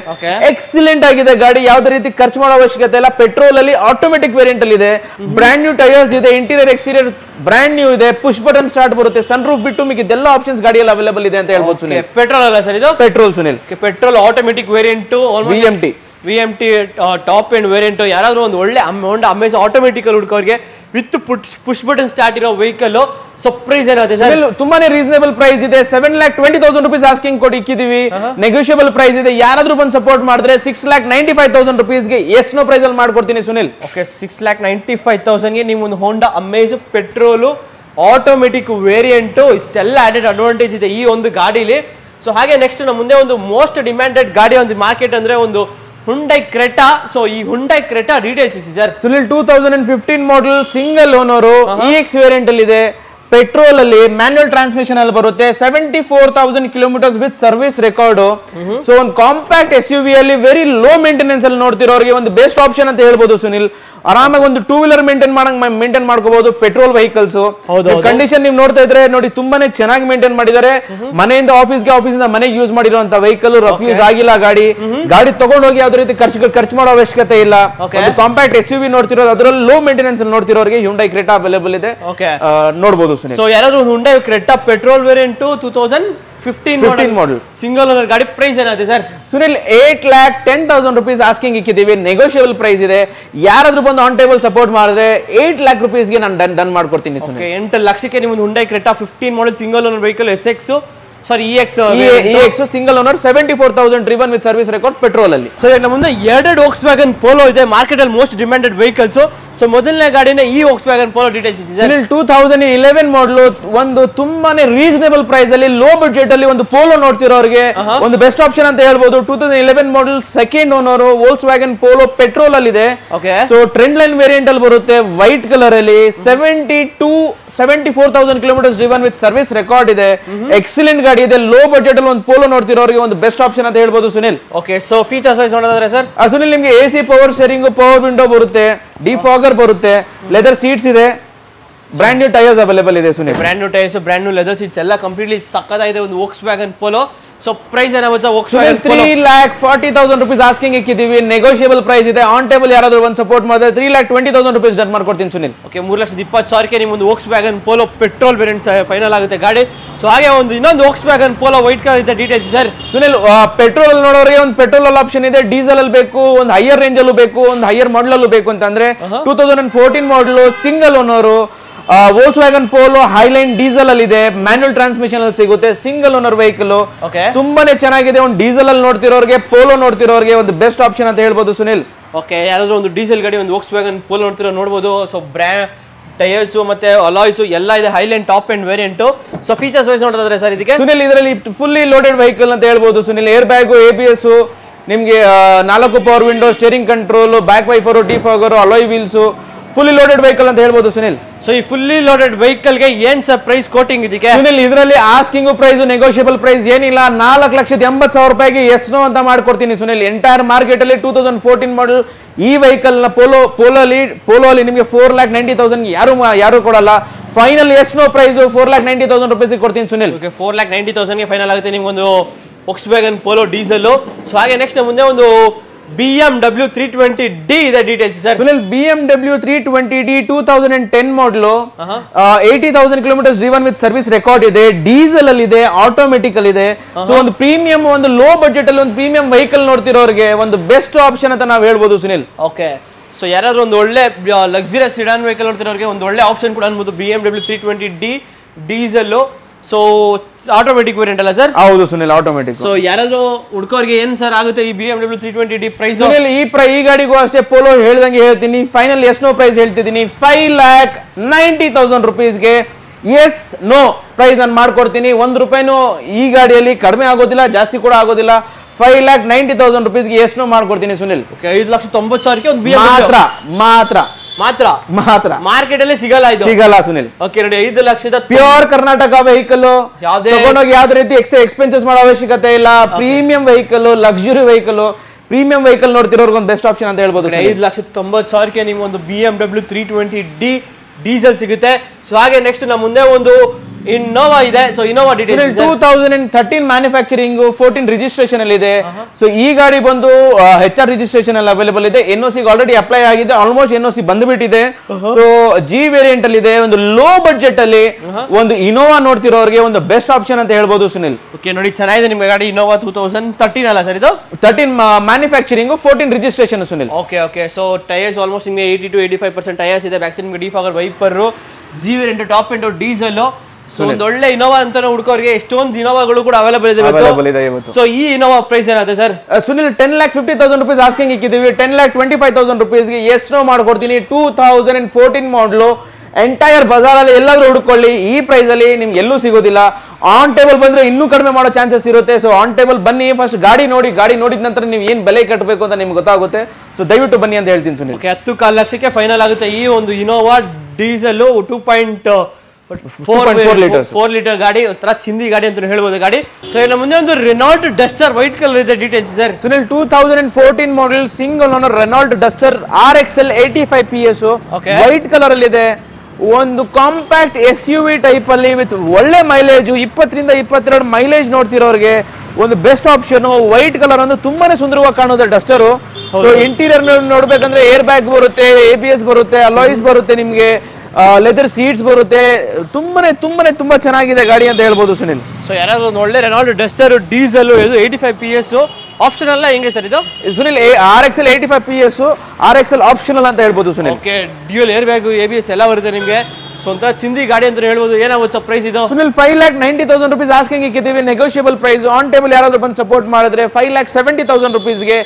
ಎಕ್ಸಲೆಂಟ್ ಆಗಿದೆ ಗಾಡಿ, ಯಾವುದೇ ರೀತಿ ಖರ್ಚು ಮಾಡೋ ಅವಶ್ಯಕತೆ ಇಲ್ಲ. ಪೆಟ್ರೋಲ್ ಅಲ್ಲಿ ಆಟೋಮೆಟಿಕ್ ವೇರಿಯಂಟ್ ಅಲ್ಲಿ ಇದೆ, ಬ್ರ್ಯಾಂಡ್ ನ್ಯೂ ಟೈರ್ಸ್ ಇದೆ, ಇಂಟೀರಿಯರ್ ಎಕ್ಸ್ಟೀರಿಯರ್ ಬ್ರ್ಯಾಂಡ್ ನ್ಯೂ ಇದೆ, ಪುಷ್ ಬಟನ್ ಸ್ಟಾರ್ಟ್ ಬರುತ್ತೆ, ಸನ್ ರೂಫ್ ಬಿಟ್ಟು ಮಿಕ್ಕಿ ಇದೆಲ್ಲ ಆಪ್ಷನ್ಸ್ ಗಾಡಿಯಲ್ಲಿ ಅವೈಲೇಬಲ್ ಇದೆ ಅಂತ ಹೇಳ್ಬೋದು ಸುನಿಲ್. ಪೆಟ್ರೋಲ್ ಅಲ್ಲ ಸರ್ ಇದು? Petrol Sunil, petrol automatic variant, VMT top end variant. ಯಾರಾದ್ರೂ ಒಂದು ಒಳ್ಳೆ ಹೋಂಡಾ ಅಮೇಜ್ ಆಟೋಮೆಟಿಕ್ ಹುಡುಕೋರಿಗೆ ವಿತ್ ಪುಷ್ ಬಟನ್ ಸ್ಟಾರ್ಟ್ ಇರೋ ವೆಹಿಕಲ್. ಸೊ ಪ್ರೈಸ್ ಏನಾಗುತ್ತೆ ಸರ್? ತುಂಬಾನೇ ರೀಸನೇಬಲ್ ಪ್ರೈಸ್ ಇದೆ. 7,20,000 ರೂಪೀಸ್ ಆಸ್ಕಿಂಗ್ ಕೊಟ್ಟು ಇಕ್ಕಿದೀವಿ, ನೆಗೋಷಿಯಬಲ್ ಪ್ರೈಸ್ ಇದೆ. ಯಾರಾದ್ರೂ ಬಂದು ಸಪೋರ್ಟ್ ಮಾಡಿದ್ರೆ 6,95,000 ರೂಪೀಸ್ಗೆ ಎಸ್ ನೋ ಪ್ರೈಸ್ ಅಲ್ಲಿ ಮಾಡ್ಕೊಡ್ತೀನಿ ಸುನಿಲ್. ಓಕೆ, 6,95,000ಗೆ ನೀವು ಒಂದು ಹೋಂಡಾ ಅಮೇಜ್ ಪೆಟ್ರೋಲು ಆಟೋಮೆಟಿಕ್ ವೇರಿಯಂಟ್, ಇಷ್ಟೆಲ್ಲ ಆಡೆಡ್ ಅಡ್ವಾಂಟೇಜ್ ಇದೆ ಈ ಒಂದು ಗಾಡಿಲಿ. ಸೊ ಹಾಗೆ ನೆಕ್ಸ್ಟ್ ನಮ್ಮ ಮುಂದೆ ಒಂದು ಮೋಸ್ಟ್ ಡಿಮ್ಯಾಂಡೆಡ್ ಗಾಡಿ ಒಂದು ಮಾರ್ಕೆಟ್ ಅಂದ್ರೆ ಒಂದು ಹುಂಡೈ ಕ್ರೆಟಾ. ಸೊ ಈ ಹುಂಡೈ ಕ್ರೆಟಾ ಡೀಟೇಲ್ಸ್ ಇದೆ sir. Sunil, 2015 model, single owner, EX variant ಅಲ್ಲಿ ಇದೆ. ಪೆಟ್ರೋಲ್ ಅಲ್ಲಿ ಮ್ಯಾನ್ಯುಯಲ್ ಟ್ರಾನ್ಸ್ಮಿಷನ್ ಅಲ್ಲಿ ಬರುತ್ತೆ 74,000 kilometres with service record. So ಒಂದು ಕಾಂಪ್ಯಾಕ್ಟ್ SUV ಅಲ್ಲಿ ವೆರಿ ಲೋ ಮೇಂಟೆನೆನ್ಸ್ ಅಲ್ಲಿ ನೋಡ್ತಿರೋರಿಗೆ ಒಂದು ಬೆಸ್ಟ್ ಆಪ್ಷನ್ ಅಂತ ಹೇಳ್ಬೋದು ಸುನಿಲ್. ಆರಾಮಾಗಿ ಒಂದು 2 ವೀಲರ್ ಮೇಂಟೈನ್ ಮಾಡ್ಕೋಬಹುದು ಪೆಟ್ರೋಲ್ ವೆಹಿಕಲ್ಸ್. ಕಂಡೀಷನ್ ನೀವು ನೋಡ್ತಾ ಇದ್ರೆ ನೋಡಿ ತುಂಬಾನೇ ಚೆನ್ನಾಗಿ ಮೇಂಟೈನ್ ಮಾಡಿದ್ದಾರೆ. ಮನೆಯಿಂದ ಆಫೀಸ್ಗೆ, ಆಫೀಸಿಂದ ಮನೆಗೆ ಯೂಸ್ ಮಾಡಿರುವಂತ ವೆಹಿಕಲ್, ರಫ್ಯೂಸ್ ಆಗಿಲ್ಲ ಗಾಡಿ ತಗೊಂಡೋಗಿ ಯಾವ್ದು ರೀತಿ ಖರ್ಚು ಮಾಡೋ ಅವಶ್ಯಕತೆ ಇಲ್ಲ. ಕಾಂಪ್ಯಾಕ್ಟ್ SUV ನೋಡ್ತಿರೋದು, ಅದರಲ್ಲಿ ಲೋ ಮೇಂಟೆನೆನ್ಸ್ ಅಲ್ಲಿ ನೋಡ್ತಿರೋರಿಗೆ ಹ್ಯುಂಡೈ ಕ್ರೆಟಾ ಅವೈಲೇಬಲ್ ಇದೆ, ನೋಡಬಹುದು. ಸೊ ಯಾರಾದ್ರೂ Hyundai Creta petrol variant 2015 model single owner ಗಾಡಿ ಪ್ರೈಸ್ ಏನಾಗುತ್ತೆ ಸರ್? ಸುನಿಲ್ 8,10,000 rupees ಆಸ್ಕಿಂಗ್ ಇಕ್ಕಿದೀವಿ, ನೆಗೋಷಿಯಬಲ್ ಪ್ರೈಸ್ ಇದೆ. ಯಾರಾದ್ರೂ ಬಂದು ಆನ್ ಟೇಬಲ್ ಸಪೋರ್ಟ್ ಮಾಡಿದ್ರೆ 8 lakh rupeesಗೆ ನಾನು ಡನ್ ಮಾಡ್ಕೊಡ್ತೀನಿ. 8 ಲಕ್ಷಕ್ಕೆ ನೀವು Hyundai Creta 15 model single owner vehicle EX single owner 74,000 driven with service record petrol ಅಲ್ಲಿ. ಸೊ ನಮ್ಮ ಮುಂದೆ ಎರಡು Volkswagen Polo ಇದೆ, ಮಾರ್ಕೆಟ್ ಅಲ್ಲಿ ಮೋಸ್ಟ್ ಡಿಮ್ಯಾಂಡೆಡ್ ವೆಹಿಕಲ್ಸ್. ಸೊ ಮೊದಲನೇ ಗಾಡಿನ ಈ Volkswagen Polo ಡೀಟೇಲ್ಸ್ ಇದೆ. 2011 ಮಾಡಲ್, ಒಂದು ತುಂಬಾನೇ ರೀಸನೇಬಲ್ ಪ್ರೈಸ್ ಅಲ್ಲಿ ಲೋ ಬಜೆಟ್ ಅಲ್ಲಿ ಒಂದು ಪೋಲೋ ನೋಡ್ತಿರೋರಿಗೆ ಒಂದು ಬೆಸ್ಟ್ ಆಪ್ಷನ್ ಅಂತ ಹೇಳ್ಬೋದು. 2011 ಮಾಡಲ್ second owner Volkswagen Polo petrol ಅಲ್ಲಿ ಇದೆ. ಸೊ ಟ್ರೆಂಡ್ ಲೈನ್ ವೇರಿಯಂಟ್ ಅಲ್ಲಿ ಬರುತ್ತೆ, ವೈಟ್ ಕಲರ್ ಅಲ್ಲಿ 74,000 kilometres driven with service record ಇದೆ. ಎಕ್ಸಲೆಂಟ್ ಗಾಡಿ ಇದೆ. ಲೋ ಬಜೆಟ್ ಅಲ್ಲಿ ಒಂದು ಪೋಲೋ ನೋಡ್ತಿರೋರಿಗೆ ಒಂದು ಬೆಸ್ಟ್ ಆಪ್ಷನ್ ಅಂತ ಹೇಳ್ಬೋದು Sunil. Okay, so features wise ನೋಡೋದಾದ್ರೆ ಸರ್, ಸುನಿಲ್ ನಿಮ್ಗೆ AC power steering, power window ಬರುತ್ತೆ, ಡಿಫಾಗರ್ ಬರುತ್ತೆ, ಲೆದರ್ ಸೀಟ್ಸ್ ಇದೆ, ಬ್ರ್ಯಾಂಡ್ ನ್ಯೂ ಟೈರ್ಸ್ ಅವೈಲೇಬಲ್ ಇದೆ Sunil. Brand new tyres, brand new leather seats ಎಲ್ಲ ಕಂಪ್ಲೀಟ್ಲಿ ಸಕ್ಕತ್ತಾಗಿದೆ ಒಂದು Volkswagen Polo. ಸೊ ಪ್ರೈಸ್ ಏನಾಗುತ್ತೆ? Volkswagen 3,40,000 rupees ಆಸ್ಕಿಂಗ್ ಇಕ್ಕಿದೀವಿ, ನೆಗೋಷಿಯಬಲ್ ಪ್ರೈಸ್ ಇದೆ. ಆನ್ ಟೇಬಲ್ ಯಾರಾದ್ರೂ ಒಂದು ಸಪೋರ್ಟ್ ಮಾಡಿದ್ರೆ 3,20,000 rupees ಡನ್ ಮಾಡ್ಕೊಡ್ತೀನಿ ಸುನಿಲ್. ಓಕೆ, 3,20,000ಕ್ಕೆ ನಿಮ್ಮೊಂದು Volkswagen Polo petrol variant final ಆಗುತ್ತೆ ಗಾಡಿ. ಸೊ ಹಾಗೆ ಒಂದು ಇನ್ನೊಂದು Volkswagen Polo ವೈಟ್ ಕಲರ್ ಇದೆ ಡೀಟೇಲ್ಸ್ ಸರ್. ಸುನಿಲ್, ಪೆಟ್ರೋಲ್ ಅಲ್ಲಿ ನೋಡೋರಿಗೆ ಒಂದು ಪೆಟ್ರೋಲ್ ಅಲ್ಲಿ ಆಪ್ಷನ್ ಇದೆ, ಡೀಸೆಲ್ ಅಲ್ಲಿ ಬೇಕು, ಒಂದು ಹೈಯರ್ ರೇಂಜ್ ಅಲ್ಲೂ ಬೇಕು, ಒಂದು ಹೈಯರ್ ಮಾಡಲ್ ಅಲ್ಲೂ ಬೇಕು ಅಂತಂದ್ರೆ 2014 ಮಾಡಲ್ single owner Volkswagen Polo Highline diesel ಅಲ್ಲಿ ಇದೆ, ಮ್ಯಾನ್ಯುಯಲ್ ಟ್ರಾನ್ಸ್ಮಿಷನ್ ಅಲ್ಲಿ ಸಿಗುತ್ತೆ, ಸಿಂಗಲ್ ಓನರ್ ವೆಹಿಕಲ್, ತುಂಬಾನೇ ಚೆನ್ನಾಗಿದೆ. ಒಂದು ಡೀಸೆಲ್ ಅಲ್ಲಿ ನೋಡ್ತಿರೋರಿಗೆ, ಪೋಲೋ ನೋಡ್ತಿರೋರಿಗೆ ಒಂದು ಬೆಸ್ಟ್ ಆಪ್ಷನ್ ಅಂತ ಹೇಳ್ಬೋದು ಸುನಿಲ್. ಓಕೆ, ಯಾರಾದ್ರೂ ಒಂದು ಡೀಸೆಲ್ ಗಾಡಿ ಒಂದು Volkswagen Polo ನೋಡ್ಬೋದು. ಸೊ ಬ್ರ್ಯಾಂಡ್ ಟೈರ್ಸ್ ಮತ್ತೆ ಅಲಾಯ್ಸ್ ಎಲ್ಲ ಇದೆ, highline top and variant. So features wise ನೋಡಿದ್ರೆ ಸರ್ ಇದಕ್ಕೆ ಸುನಿಲ್, ಇದರಲ್ಲಿ ಫುಲ್ಲಿ ಲೋಡೆಡ್ ವೆಹಿಕಲ್ ಅಂತ ಹೇಳ್ಬೋದು ಸುನಿಲ್. ಏರ್ ಬ್ಯಾಗ್, ABS, ನಿಮ್ಗೆ 4 power window, steering control, back wiper, defogger, alloy wheels, fully loaded vehicle ಅಂತ ಹೇಳ್ಬೋದು ಸುನಿಲ್. ಸೊ ಈ ಫುಲ್ಲಿ ಲೋಡೆಡ್ ವೆಹಿಕಲ್ ಗೆ ಏನ್ ಸರ್ ಪ್ರೈಸ್ ಕೋಟಿಂಗ್ ಇದಕ್ಕೆ? ಸುನಿಲ್, ಇದರಲ್ಲಿ ಆಸ್ಕಿಂಗ್ ಪ್ರೈಸ್, ನೆಗೋಷಿಯಬಲ್ ಪ್ರೈಸ್ ಏನಿಲ್ಲ, 4,80,000 ರೂಪಾಯಿಗೆ ಎಸ್ನೋ ಅಂತ ಮಾಡ್ಕೊಡ್ತೀನಿ ಸುನಿಲ್. ಎಂಟೈರ್ ಮಾರ್ಕೆಟ್ ಅಲ್ಲಿ 2014 ಮಾಡಲ್ ಈ ವೆಹಿಕಲ್ ನ ಪೋಲೋ ಅಲ್ಲಿ ನಿಮಗೆ 4,90,000 ಯಾರು ಕೊಡಲ್ಲ. ಫೈನಲ್ ಎಸ್ನೋ ಪ್ರೈಸ್ 4,90,000 ರೂಪಾಯಿ ಕೊಡ್ತೀನಿ ಸುನಿಲ್. 4,90,000 ಗೆ ಫೈನಲ್ ಆಗುತ್ತೆ ನಿಮ್ಗೊಂದು Volkswagen Polo ಡೀಸೆಲ್. ಸೊ ಹಾಗೆ ನೆಕ್ಸ್ಟ್ ಮುಂದೆ ಒಂದು BMW 320D ಇದೆ details sir. Sunil, BMW 320D 2010 model 80,000 kilometres driven with service record ಇದೆ, ಡೀಸೆಲ್ ಅಲ್ಲಿ ಇದೆ, ಆಟೋಮೆಟಿಕ್ ಅಲ್ಲಿ ಇದೆ. ಸೊ ಒಂದು ಪ್ರೀಮಿಯಂ, ಒಂದು ಲೋ ಬಜೆಟ್ ಅಲ್ಲಿ ಒಂದು ಪ್ರೀಮಿಯಂ ವೆಹಿಕಲ್ ನೋಡ್ತಿರೋರಿಗೆ ಒಂದು ಬೆಸ್ಟ್ ಆಪ್ಷನ್ ಅಂತ ನಾವು ಹೇಳ್ಬೋದು ಸುನಿಲ್. ಓಕೆ, ಸೊ ಯಾರಾದ್ರೂ ಒಂದು ಒಳ್ಳೆ ಲಕ್ಸುರಿಯಸ್ ಸಿಡಾನ್ ವೆಹಿಕಲ್ ನೋಡ್ತಿರೋರಿಗೆ ಒಂದು ಒಳ್ಳೆ ಆಪ್ಷನ್ ಕೂಡ ಅನ್ಬೋದು BMW 320D diesel. So automatic variant ಅಲ್ಲ ಸರ್? ಹೌದು ಸುನಿಲ್, ಆಟೋಮೆಟಿಕ್. ಸೊ ಯಾರಾದ್ರೂ ಹುಡ್ಕೋರಿಗೆ ಏನ್ ಸರ್ ಆಗುತ್ತೆ ಈ BMW 320D ಪ್ರೈಸ್? ಸುನಿಲ್, ಈ ಗಾಡಿಗೂ ಅಷ್ಟೇ ಪೋಲೋ ಹೇಳ್ದಂಗೆ ಹೇಳ್ತೀನಿ, ಫೈನಲ್ ಎಸ್ನೋ ಪ್ರೈಸ್ ಹೇಳ್ತಿದ್ದೀನಿ, 5,90,000 ರೂಪೀಸ್ಗೆ ಎಸ್ ನೋ ಪ್ರೈಸ್ ನಾನು ಮಾಡ್ಕೊಡ್ತೀನಿ. 1 ರೂಪಾಯಿನೂ ಈ ಗಾಡಿಯಲ್ಲಿ ಕಡಿಮೆ ಆಗೋದಿಲ್ಲ, ಜಾಸ್ತಿ ಕೂಡ ಆಗೋದಿಲ್ಲ. 5,90,000 ರೂಪೀಸ್ಗೆ ಎಸ್ನೋ ಮಾಡ್ಕೊಡ್ತೀನಿ ಸುನಿಲ್. 5,90,000ಕ್ಕೆ ಒಂದು ಮಾತ್ರ ಮಾರ್ಕೆಟ್ ಅಲ್ಲಿ ಸಿಗಲ್ಲ ಸುನಿಲ್. ಓಕೆ ನೋಡಿ, 5 ಲಕ್ಷದ ಪ್ಯೂರ್ ಕರ್ನಾಟಕ ವೆಹಿಕಲ್, ತಗೊಂಡೋಗಿ ಯಾವ್ದೇ ರೀತಿ ಎಕ್ಸ್ಪೆನ್ಸಸ್ ಮಾಡೋ ಅವಶ್ಯಕತೆ ಇಲ್ಲ. Premium vehicle, luxury vehicle, premium vehicle ನೋಡ್ತಿರೋರ್ಗೆ ಒಂದು ಬೆಸ್ಟ್ ಆಪ್ಷನ್ ಅಂತ ಹೇಳ್ಬೋದು. 5,90,000ಕ್ಕೆ ನಿಮ್ಗೆ ಒಂದು BMW 320D ಡೀಸೆಲ್ ಸಿಗುತ್ತೆ. ಸೊ ಹಾಗೆ ನೆಕ್ಸ್ಟ್ ನಮ್ಮ ಮುಂದೆ ಒಂದು ಇನ್ನೋವಾ ಇದೆ. So Innova details 2013 manufacturing, 14 registration ಅಲ್ಲಿ ಇದೆ. ಸೊ ಈ ಗಾಡಿ ಬಂದು HR ರಿಜಿಸ್ಟ್ರೇಷನ್ ಅಲ್ಲಿ ಅವೈಲೇಬಲ್ ಇದೆ. NOC ಆಲ್ರೆಡಿ ಅಪ್ಲೈ ಆಗಿದೆ, ಆಲ್ಮೋಸ್ಟ್ NOC ಬಂದ್ಬಿಟ್ಟಿದೆ. ಸೊ G ವೇರಿಯಂಟ್ ಅಲ್ಲಿ ಇದೆ. ಒಂದು ಲೋ ಬಜೆಟ್ ಅಲ್ಲಿ ಒಂದು ಇನ್ನೋವಾ ನೋಡ್ತಿರೋರಿಗೆ ಒಂದು ಬೆಸ್ಟ್ ಆಪ್ಷನ್ ಅಂತ ಹೇಳ್ಬೋದು ಸುನಿಲ್. ಓಕೆ ನೋಡಿ, ಚೆನ್ನಾಗಿದೆ ನಿಮ್ಗೆ ಗಾಡಿ ಇನ್ನೋವಾ 2013 ಅಲ್ಲ ಸರ್ ಇದು? 13 manufacturing, 14 registration Sunil. Okay, so tyres almost ನಿಮಗೆ 80 to 85% ಟೈರ್ಸ್ ಇದೆ. ಬ್ಯಾಕ್ ಸೈಡ್ ನಿಮಗೆ defogger wiper, G variant top end diesel. So ಒಂದು ಒಳ್ಳೆ ಇನೋವಾ ಅಂತ ಹುಡುಕೋರಿಗೆ ಎಷ್ಟೊಂದು ಇನೋವಾಗಳು ಕೂಡ ಅವೈಲೇಬಲ್ ಇದೆ ಇವತ್ತು. ಸೊ ಈ ಇನೋವಾ ಪ್ರೈಸ್ ಏನಾಗುತ್ತೆ ಸರ್? ಸುನಿಲ್, 10,50,000 ರೂಪೀಸ್ ಆಸ್ಕಿಂಗ್ ಇಕ್ಕಿದ್ದೀವಿ. 10,25,000 ರೂಪೀಸ್ಗೆ ಎಸ್ ನೋ ಮಾಡ್ಕೊಡ್ತೀನಿ. 2014 ಮಾಡಲು, ಎಂಟೈರ್ ಬಜಾರ್ ಅಲ್ಲಿ ಎಲ್ಲಾದ್ರೂ ಹುಡುಕೊಳ್ಳಿ, ಈ ಪ್ರೈಸ್ ಅಲ್ಲಿ ನಿಮ್ಗೆ ಎಲ್ಲೂ ಸಿಗೋದಿಲ್ಲ. ಆನ್ ಟೇಬಲ್ ಬಂದ್ರೆ ಇನ್ನೂ ಕಡಿಮೆ ಮಾಡೋ ಚಾನ್ಸಸ್ ಇರುತ್ತೆ. ಸೊ ಆನ್ ಟೇಬಲ್ ಬನ್ನಿ, ಫಸ್ಟ್ ಗಾಡಿ ನೋಡಿದ ನಂತರ ನೀವು ಏನ್ ಬೆಲೆ ಕಟ್ಟಬೇಕು ಅಂತ ನಿಮ್ಗೆ ಗೊತ್ತಾಗುತ್ತೆ. ಸೊ ದಯವಿಟ್ಟು ಬನ್ನಿ ಅಂತ ಹೇಳ್ತೀನಿ ಸುನಿಲ್. 10,15 ಲಕ್ಷಕ್ಕೆ ಫೈನಲ್ ಆಗುತ್ತೆ ಈ ಒಂದು ಇನೋವಾ ಡೀಸೆಲ್ 2.5 4 ಲೀಟರ್ ಗಾಡಿ, ಒಂಥರ ಚಿಂದಿ ಗಾಡಿ ಅಂತ ಹೇಳ್ಬೋದು ಗಾಡಿ. ಸೊ ಇನ್ನು ಮುಂದೆ ಒಂದು ರೆನಾಲ್ಟ್ ಡಸ್ಟರ್ ವೈಟ್ ಕಲರ್ ಇದೆ, details sir. Sunil 2014 model single owner Renault Duster RXL 85 PS white colour ಅಲ್ಲಿ ಇದೆ. ಒಂದು ಕಾಂಪ್ಯಾಕ್ಟ್ SUV ಟೈಪ್ ಅಲ್ಲಿ ವಿತ್ ಒಳ್ಳೆ ಮೈಲೇಜ್, 20 ರಿಂದ 22 ಮೈಲೇಜ್ ನೋಡ್ತಿರೋರಿಗೆ ಒಂದು ಬೆಸ್ಟ್ ಆಪ್ಷನ್. ವೈಟ್ ಕಲರ್ ಅಂದ್ರೆ ತುಂಬಾನೇ ಸುಂದರವಾಗಿ ಕಾಣುತ್ತೆ ಡಸ್ಟರ್. ಸೊ ಇಂಟೀರಿಯರ್ ನೋಡ್ಬೇಕಂದ್ರೆ ಏರ್ ಬ್ಯಾಗ್ ಬರುತ್ತೆ, ABS ಬರುತ್ತೆ, ಅಲಾಯ್ಸ್ ಬರುತ್ತೆ, ನಿಮ್ಗೆ ಲೆದರ್ ಸೀಟ್ಸ್ ಬರುತ್ತೆ. ತುಂಬಾ ಚೆನ್ನಾಗಿದೆ ಗಾಡಿ ಅಂತ ಹೇಳ್ಬೋದು ಸುನಿಲ್. ಸೊ ಯಾರಾದ್ರೂ ಒಂದು ಒಳ್ಳೆ Renault Duster diesel 85 PS option ಅಲ್ಲ ಹೆಂಗೆ ಸರ್ ಇದು Sunil? RXL 85 PS RXL optional ಅಂತ ಹೇಳ್ಬೋದು Sunil. Okay, dual air bag, ABS ಎಲ್ಲ ಬರುತ್ತೆ ನಿಮಗೆ. ಸೊ ಒಂಥರ ಚಿಂದಿ ಗಾಡಿ ಅಂತ ಹೇಳ್ಬೋದು. ಏನಾಗುತ್ತೆ ಸರ್ ಪ್ರೈಸ್ ಇದು? ಸುನಿಲ್ 5,90,000 rupees ಆಸ್ಕಿಂಗ್ ಇಕ್ಕಿದ್ದೀವಿ. Negotiable price. ಆನ್ ಟೇಬಲ್ ಯಾರಾದ್ರೂ ಬಂದು ಸಪೋರ್ಟ್ ಮಾಡಿದ್ರೆ 5,70,000 rupeesಗೆ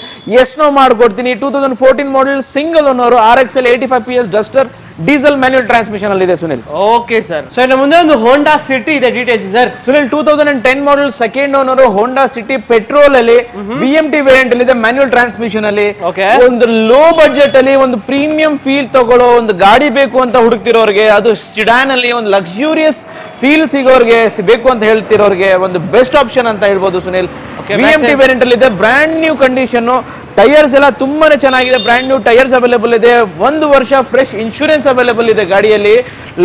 ಎಸ್ ನೋ ಮಾಡ್ಕೊಡ್ತೀನಿ. 2014 model single owner RXL 85 PS Duster diesel manual transmission ಅಲ್ಲಿ ಇದೆ ಸುನಿಲ್. Okay sir. ಸೊ ಇನ್ನು ಮುಂದೆ ಒಂದು ಹೋಂಡಾ ಸಿಟಿ ಇದೆ, details sir. Sunil 2010 model second owner Honda City petrol ಅಲ್ಲಿ VMT ವೇರಿಯಂಟ್ ಅಲ್ಲಿ ಇದೆ, ಮ್ಯಾನ್ಯುಯಲ್ ಟ್ರಾನ್ಸ್ಮಿಷನ್ ಅಲ್ಲಿ. ಒಂದು ಲೋ ಬಜೆಟ್ ಅಲ್ಲಿ ಒಂದು ಪ್ರೀಮಿಯಂ ಫೀಲ್ ತಗೊಳ್ಳೋ ಒಂದು ಗಾಡಿ ಬೇಕು ಅಂತ ಹುಡುಕ್ತಿರೋರಿಗೆ, ಅದು ಸಿಡಾನ್ ಅಲ್ಲಿ ಒಂದು ಲಕ್ಸುರಿಯಸ್ ಫೀಲ್ ಸಿಗೋರ್ಗೆ ಬೇಕು ಅಂತ ಹೇಳ್ತಿರೋರಿಗೆ ಒಂದು ಬೆಸ್ಟ್ ಆಪ್ಷನ್ ಅಂತ ಹೇಳ್ಬೋದು ಸುನಿಲ್. VMT ವೇರಿಯಂಟ್ ಅಲ್ಲಿ ಇದೆ, ಬ್ರ್ಯಾಂಡ್ ನ್ಯೂ ಕಂಡೀಷನ್. ಟೈರ್ಸ್ ಎಲ್ಲ ತುಂಬಾನೇ ಚೆನ್ನಾಗಿದೆ, ಬ್ರ್ಯಾಂಡ್ ನ್ಯೂ ಟೈರ್ಸ್ ಅವೈಲೇಬಲ್ ಇದೆ. 1 ವರ್ಷ ಫ್ರೆಶ್ ಇನ್ಶೂರೆನ್ಸ್ ಅವೈಲೇಬಲ್ ಇದೆ ಗಾಡಿಯಲ್ಲಿ.